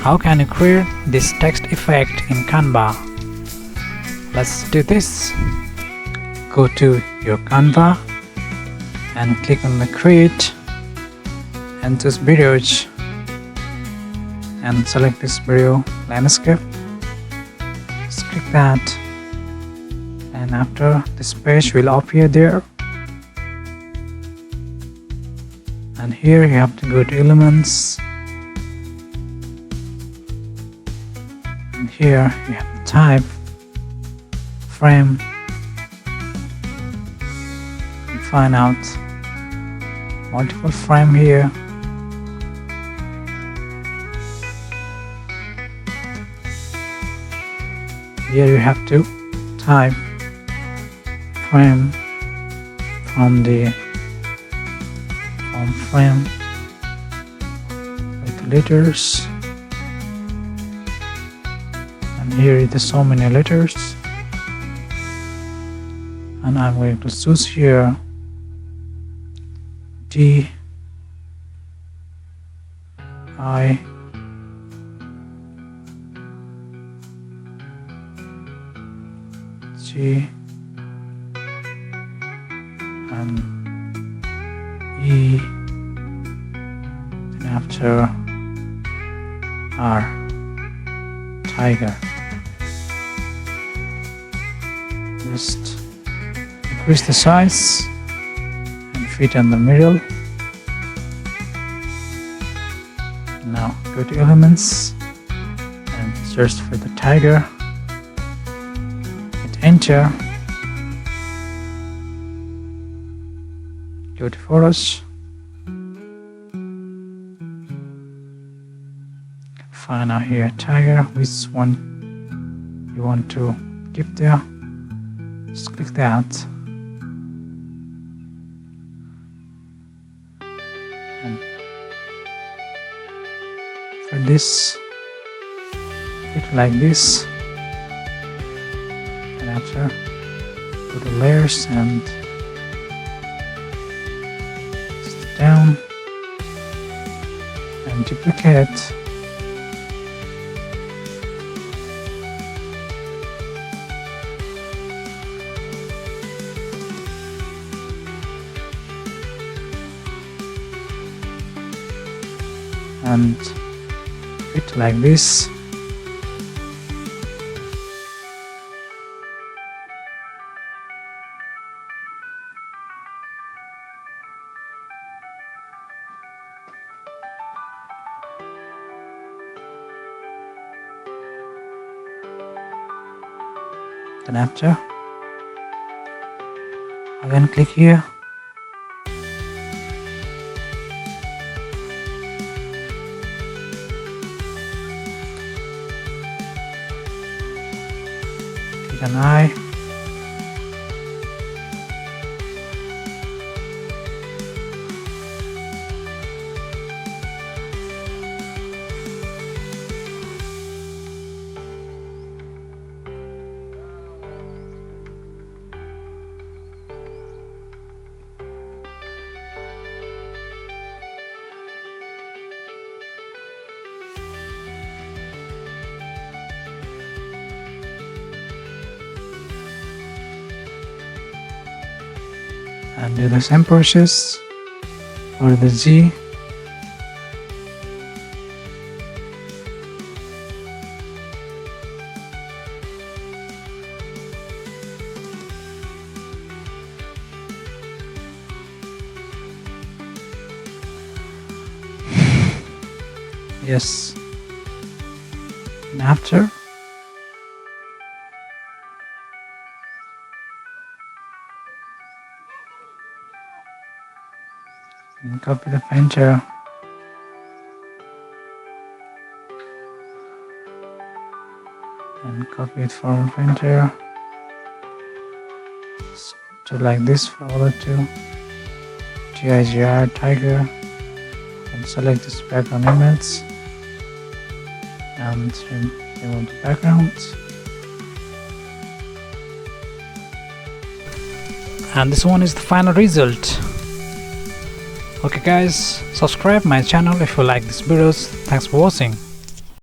How can you create this text effect in Canva? Let's do this. Go to your Canva and click on the create and choose videos and select this video landscape. Just click that, and after this page will appear there, and here you have to go to elements, and here you have to type frame and find out multiple frame here. Here you have to type frame from frame with letters, and here it is so many letters, and I'm going to choose here D I G and E, and after R, tiger. Just increase the size and fit in the middle. Now go to elements and search for the tiger. Hit enter. Go to photos. Find out here tiger, which one you want to keep there. Just click that, and for this, it like this, and after go to layers and down and duplicate, and fit like this. Then after, again click here, click an eye, and do the same process for the G. Yes, and after and copy the painter and copy it from painter, do like this for other two, TIGR tiger, and select this background image and remove the background. And this one is the final result. Okay guys, subscribe my channel if you like these videos. Thanks for watching.